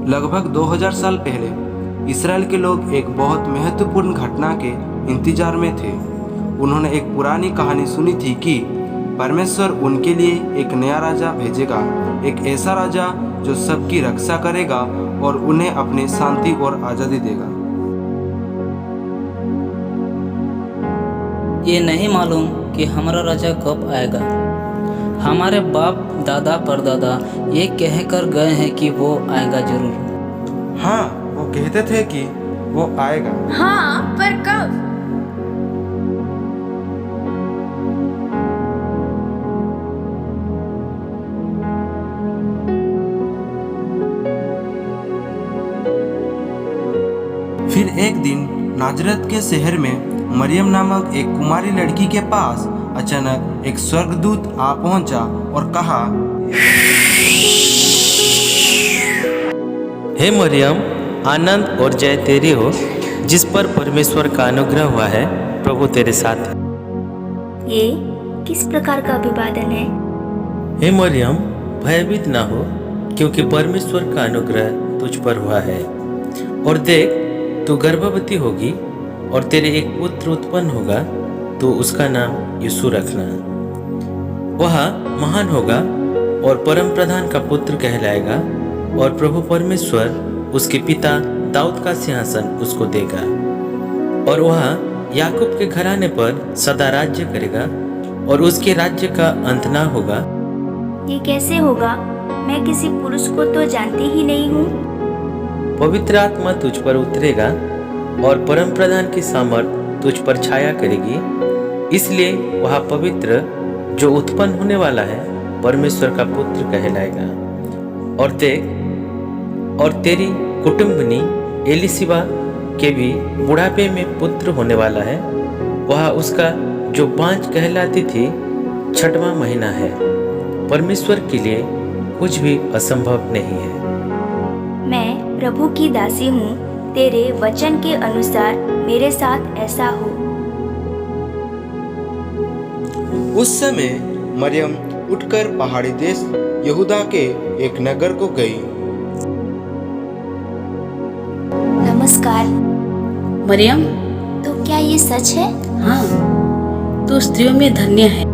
लगभग 2000 साल पहले इस्राएल के लोग एक बहुत महत्वपूर्ण घटना के इंतजार में थे। उन्होंने एक पुरानी कहानी सुनी थी कि परमेश्वर उनके लिए एक नया राजा भेजेगा, एक ऐसा राजा जो सबकी रक्षा करेगा और उन्हें अपनी शांति और आज़ादी देगा। ये नहीं मालूम कि हमारा राजा कब आएगा। हमारे बाप दादा परदादा ये कहकर गए हैं कि वो आएगा जरूर। हाँ, वो कहते थे कि वो आएगा। हाँ, पर कब? फिर एक दिन नाजरत के शहर में मरियम नामक एक कुमारी लड़की के पास अचानक एक स्वर्गदूत आ पहुंचा और कहा, हे मरियम, आनंद और जय तेरी हो, जिस पर परमेश्वर का अनुग्रह हुआ है, प्रभु तेरे साथ है। ये किस प्रकार का अभिवादन है? हे मरियम, भयभीत ना हो, क्योंकि परमेश्वर का अनुग्रह तुझ पर हुआ है। और देख, तू गर्भवती होगी और तेरे एक पुत्र उत्पन्न होगा, तो उसका नाम यीशु रखना। वह महान होगा और परम प्रधान का पुत्र कहलाएगा, और प्रभु परमेश्वर उसके पिता दाऊद का सिंहासन उसको देगा, और वह याकूब के घराने पर सदा राज्य करेगा, और उसके राज्य का अंत ना होगा। ये कैसे होगा? मैं किसी पुरुष को तो जानती ही नहीं हूँ। पवित्र आत्मा तुझ पर उतरेगा और परम प्रधान की सामर्थ तुझ पर छाया करेगी, इसलिए वह पवित्र जो उत्पन्न होने वाला है परमेश्वर का पुत्र कहलाएगा। और देख, और तेरी कुटुंबनी एलिशिबा के भी बुढ़ापे में पुत्र होने वाला है। वह उसका जो बांझ कहलाती थी 6वां महीना है। परमेश्वर के लिए कुछ भी असंभव नहीं है। मैं प्रभु की दासी हूँ, तेरे वचन के अनुसार मेरे साथ ऐसा हो। उस समय मरियम उठकर पहाड़ी देश यहूदा के एक नगर को गई। नमस्कार। मरियम, तो क्या ये सच है? हाँ, तू स्त्रियों में धन्य है,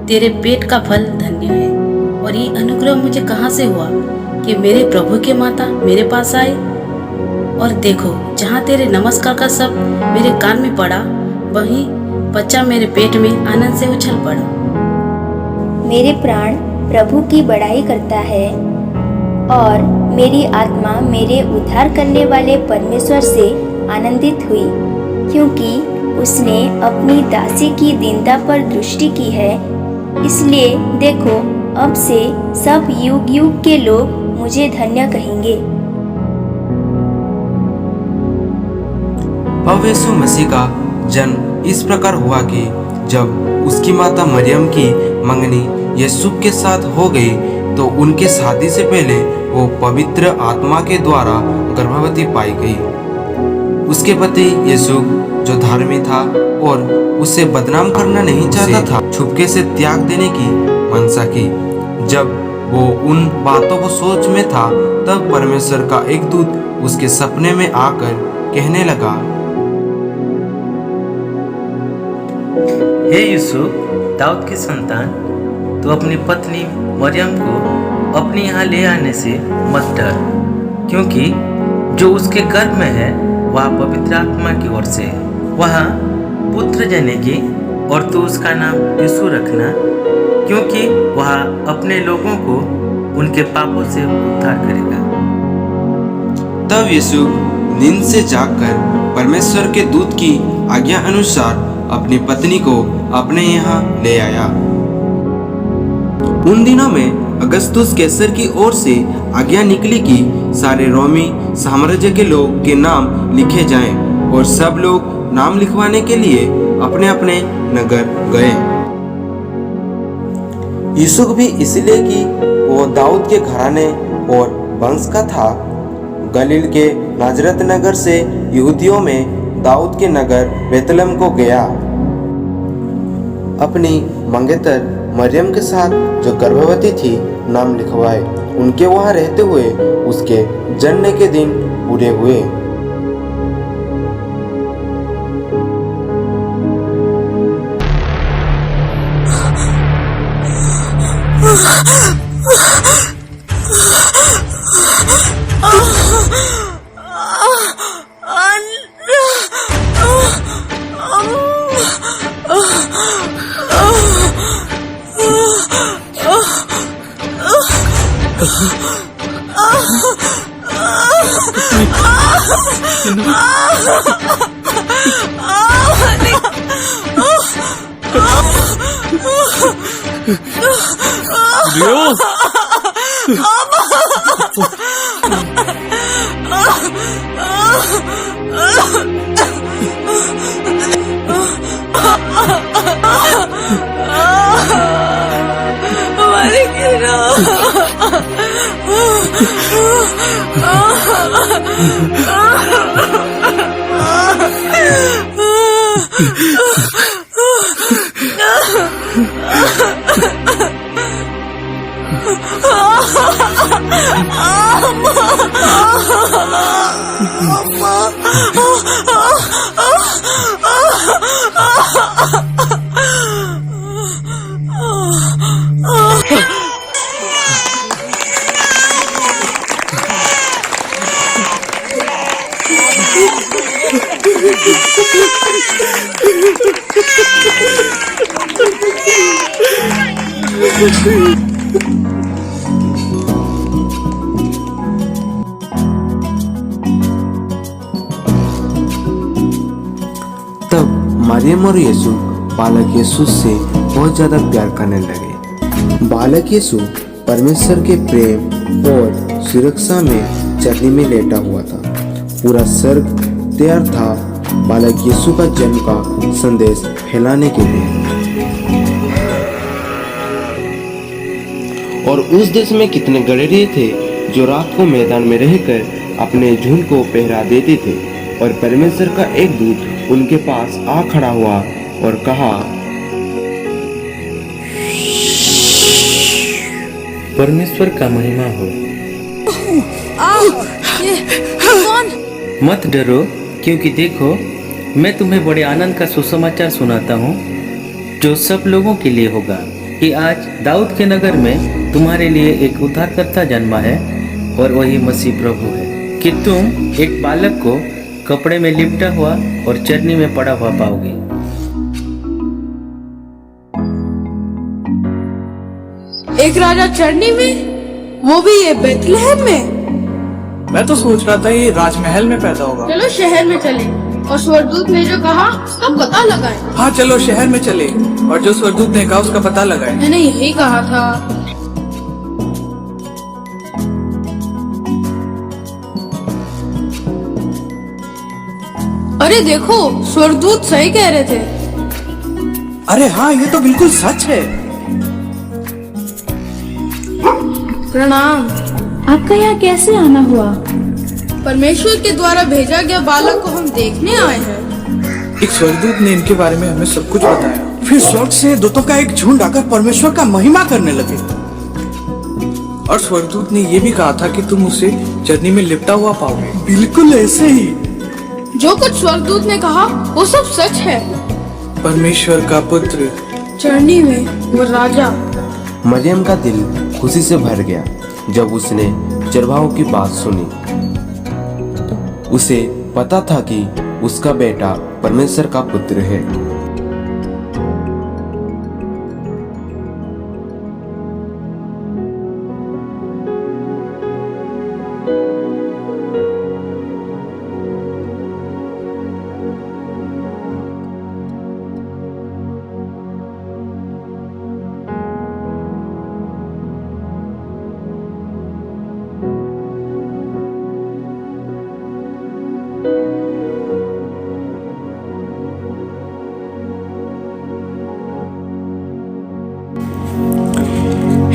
तेरे पेट का फल धन्य है। और ये अनुग्रह मुझे कहाँ से हुआ कि मेरे प्रभु के माता मेरे पास आए? और देखो, जहाँ तेरे नमस्कार का शब्द मेरे कान में पड़ा, वहीं बच्चा मेरे पेट में आनंद से उछल पड़ा। मेरे प्राण प्रभु की बड़ाई करता है, और मेरी आत्मा मेरे उद्धार करने वाले परमेश्वर से आनंदित हुई, क्योंकि उसने अपनी दासी की दीनता पर दृष्टि की है। इसलिए देखो, अब से सब युग युग के लोग मुझे धन्य कहेंगे। अब यीशु मसीह का जन्म इस प्रकार हुआ कि जब उसकी माता मरियम की मंगनी यूसुफ के साथ हो गई, तो उनके शादी से पहले वो पवित्र आत्मा के द्वारा गर्भवती पाई गई। उसके पति यूसुफ, जो धर्मी था और उसे बदनाम करना नहीं चाहता था, छुपके से त्याग देने की मनसा की। जब वो उन बातों को सोच में था, तब परमेश्वर का एक दूत उसके सपने में आकर कहने लगा, हे यूसुफ, दाऊद की संतान, तू अपनी पत्नी मरियम को अपने यहाँ ले आने से मत डर, क्योंकि जो उसके गर्भ में है वह पवित्र आत्मा की ओर से है। वह पुत्र जनेगी और तू उसका नाम यीशु रखना, क्योंकि वह अपने लोगों को उनके पापों से उद्धार करेगा। तब यीशु नींद से जागकर परमेश्वर के दूत की आज्ञा अनुसार अपनी पत्नी को अपने यहाँ ले आया। उन दिनों में अगस्तुस कैसर की ओर से आज्ञा निकली कि सारे रोमी साम्राज्य के लोग के नाम लिखे जाएं, और सब लोग नाम लिखवाने के लिए अपने अपने नगर गए। यूसुफ भी इसलिए कि वो दाऊद के घराने और वंश का था, गलील के नाजरत नगर से यहूदियों में दाऊद के नगर बेतलहम को गया। अपनी मंगेतर मरियम के साथ जो गर्भवती थी नाम लिखवाए उनके वहां रहते हुए उसके जन्म के दिन पूरे हुए। तब मरियम और यीशु बालक यीशु से बहुत ज्यादा प्यार करने लगे। बालक यीशु परमेश्वर के प्रेम और सुरक्षा में चरनी में लेटा हुआ था। पूरा स्वर्ग तैयार था बालक यीशु का जन्म का संदेश फैलाने के लिए। और उस देश में कितने गडरिये थे जो रात को मैदान में रहकर अपने झुंड को पहरा देते थे। और परमेश्वर का एक दूत उनके पास आ खड़ा हुआ और कहा, परमेश्वर का महिमा हो। मत डरो, क्योंकि देखो मैं तुम्हें बड़े आनंद का सुसमाचार सुनाता हूँ जो सब लोगों के लिए होगा कि आज दाऊद के नगर में तुम्हारे लिए एक उद्धारकर्ता जन्मा है और वही मसीह प्रभु है। कि तुम एक बालक को कपड़े में लिपटा हुआ और चरनी में पड़ा हुआ पाओगे। एक राजा चरनी में, वो भी ये बेथलेहम में। मैं तो सोच रहा था ये राजमहल में पैदा होगा। चलो शहर में चले और स्वर्गदूत ने जो कहा उसका पता लगाए। हाँ चलो शहर में चले और जो स्वर्गदूत ने कहा उसका पता लगाए। मैंने यही कहा था। अरे देखो, स्वर्गदूत सही कह रहे थे। अरे हाँ, ये तो बिल्कुल सच है। प्रणाम। आपका यहाँ कैसे आना हुआ? परमेश्वर के द्वारा भेजा गया बालक को हम देखने आए हैं। एक स्वर्गदूत ने इनके बारे में हमें सब कुछ बताया। फिर स्वर्ग से दूतों का एक झुंड आकर परमेश्वर का महिमा करने लगे। और स्वर्गदूत ने ये भी कहा था कि तुम उसे चरनी में लिपटा हुआ पाओगे। बिल्कुल ऐसे ही जो कुछ स्वर्गदूत ने कहा वो सब सच है। परमेश्वर का पुत्र चरनी में वो राजा। मरियम का दिल खुशी से भर गया जब उसने चरवाहों की बात सुनी। उसे पता था कि उसका बेटा परमेश्वर का पुत्र है।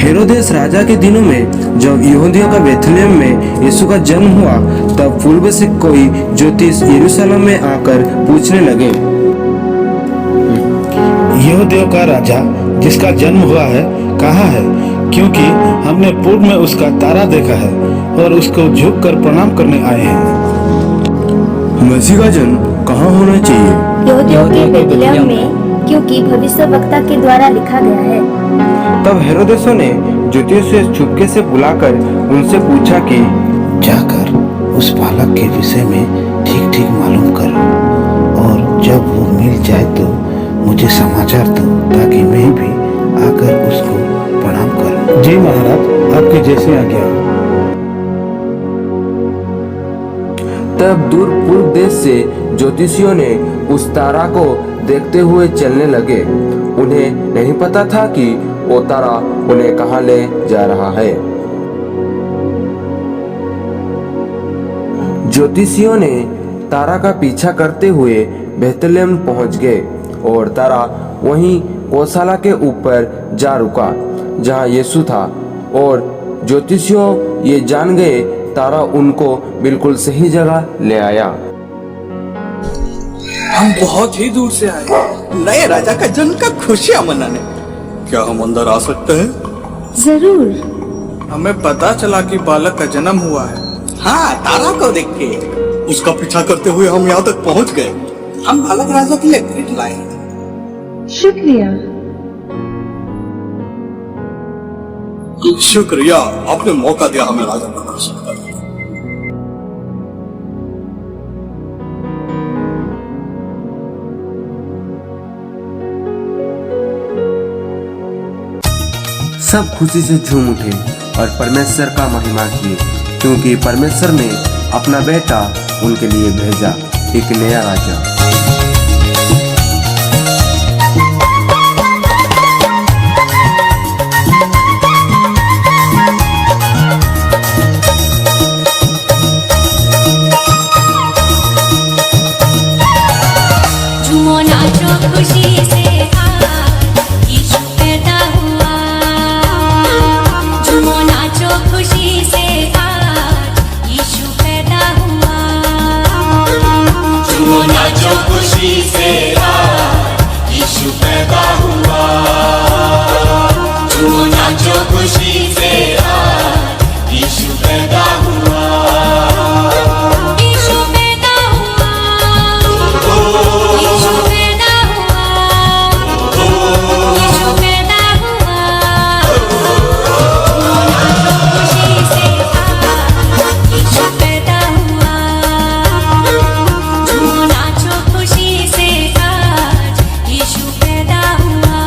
हेरोदेस राजा के दिनों में जब यहूदियों का बेथलेहम में यीशु का जन्म हुआ, तब पूर्व से कोई ज्योतिष यरूशलेम में आकर पूछने लगे, यहूदियों का राजा जिसका जन्म हुआ है कहा है, क्योंकि हमने पूर्व में उसका तारा देखा है और उसको झुककर प्रणाम करने आए हैं। मसीह का जन्म कहाँ होना चाहिए? यहूदियों के बेतलेहम में, क्योंकि भविष्यवक्ता के द्वारा लिखा गया है। तब हेरोदेसों ने ज्योतिषियों से चुपके से बुलाकर उनसे पूछा कि जाकर उस बालक के विषय में ठीक ठीक मालूम कर, और जब वो मिल जाए तो मुझे समाचार दो, ताकि मैं भी आकर उसको प्रणाम करूं। जी महाराज, आपकी जैसी आज्ञा। तब दूर पूर्व देश से ज्योतिषियों ने उस तारा को देखते हुए चलने लगे। उन्हें नहीं पता था कि वो तारा उन्हें कहाँ ले जा रहा है। ज्योतिषियों ने तारा का पीछा करते हुए बेतलेहम पहुंच गए और तारा वहीं गौशाला के ऊपर जा रुका जहां यीशु था, और ज्योतिषियों ये जान गए तारा उनको बिल्कुल सही जगह ले आया। हम बहुत ही दूर से आए हैं नए राजा का जन्म का खुशियां मनाने। क्या हम अंदर आ सकते हैं? जरूर। हमें पता चला कि बालक का जन्म हुआ है। हाँ, तारा को देख के उसका पीछा करते हुए हम यहाँ तक पहुँच गए। हम बालक राजा के लिए भेंट लाए हैं। शुक्रिया। शुक्रिया, आपने मौका दिया हमें राजा बना सकता। सब खुशी से झूम उठे और परमेश्वर का महिमा किए, क्योंकि परमेश्वर ने अपना बेटा उनके लिए भेजा, एक नया राजा। झूमो नाचो खुशी से यीशु पैदा हुआ। झूमो नाचो खुशी से यीशु पैदा हुआ। झूमो नाचो खुशी से यीशु पैदा हुआ। झूमो नाचो खुशी से यीशु पैदा हुआ। यीशु पैदा हुआ। यीशु पैदा हुआ। यीशु पैदा हुआ। खुशी से यीशु पैदा हुआ। झूमो नाचो खुशी से यीशु पैदा हुआ।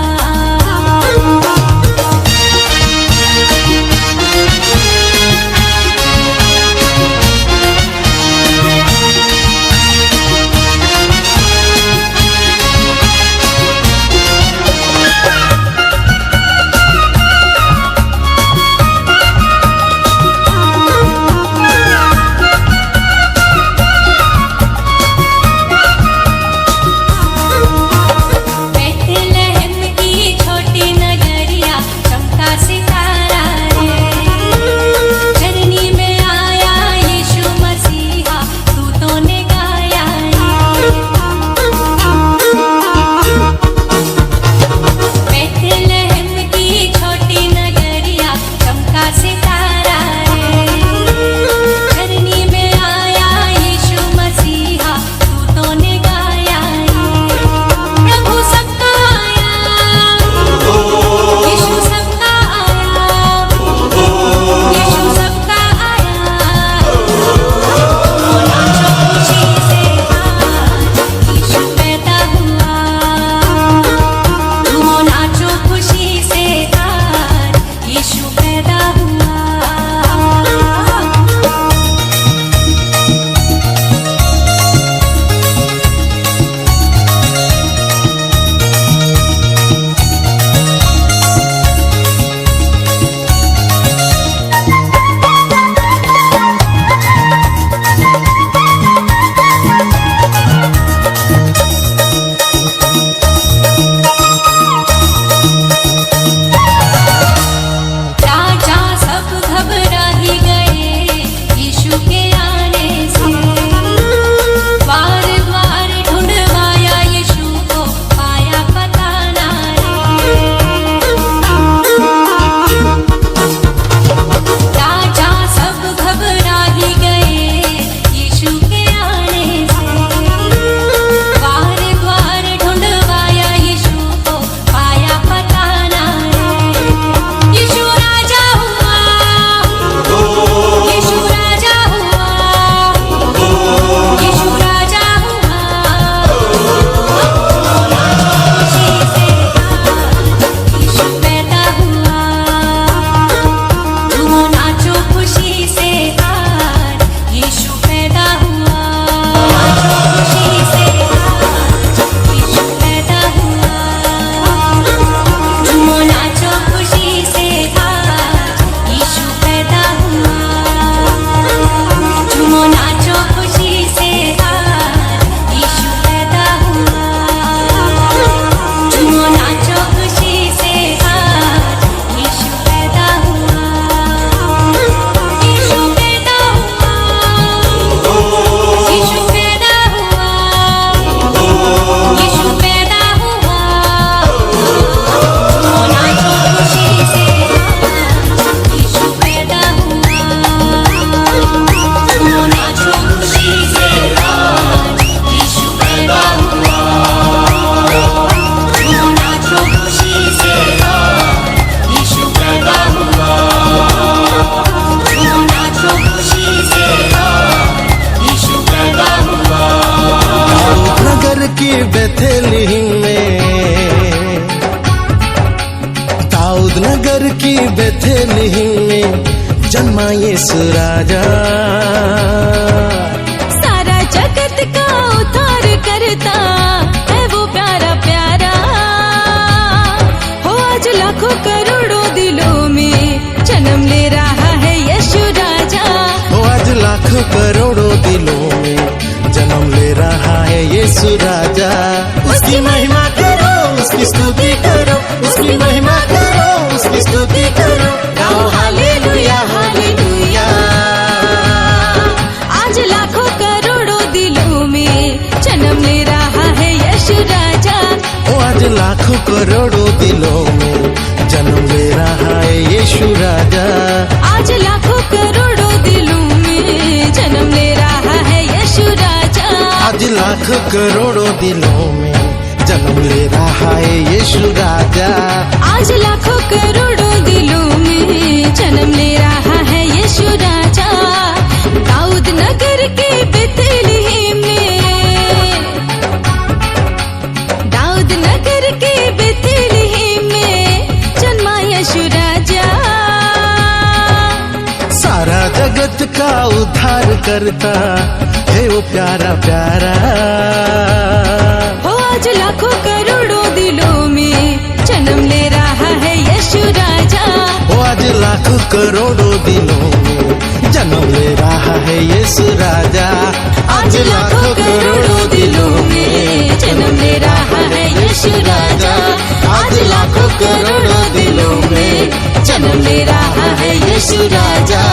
बेथेलिम में, दाऊद नगर की बेथेलिम में जन्मा यीशु राजा। सारा जगत का उद्धार करता है वो प्यारा प्यारा, हो आज लाखों करोड़ों दिलों में जन्म ले रहा है यीशु राजा। हो आज लाखों करोड़ों दिलों में जन्म ले रहा है यीशु राजा। उसकी महिमा करो, उसकी स्तुति करो, उसकी महिमा करो, उसकी स्तुति करो, गाओ हालेलुया हालेलुया। आज लाखों करोड़ों दिलों में जन्म ले रहा है यीशु राजा। ओ आज लाखों करोड़ों दिलों में जन्म ले रहा है यीशु राजा। आज लाखों करोड़ों दिलों में जन्म ले रहा है यीशु राजा। आज लाखों करोड़ों दिलों में जन्म ले रहा है यीशु राजा। आज लाखों करोड़ों दिलों में जन्म ले रहा है यीशु राजा। दाऊद नगर के बेथलेहम में, दाऊद नगर के बेथलेहम में जन्मा यीशु राजा। सारा जगत का उद्धार करता है वो प्यारा प्यारा, हो आज लाखों करोड़ों दिलों में जन्म ले रहा है यीशु राजा। वो आज लाखों करोड़ों दिलों में जन्म ले रहा है यीशु राजा। आज लाखों करोड़ों दिलों में जन्म ले रहा है यीशु राजा। आज लाखों करोड़ों दिलों में जन्म ले रहा है यीशु राजा।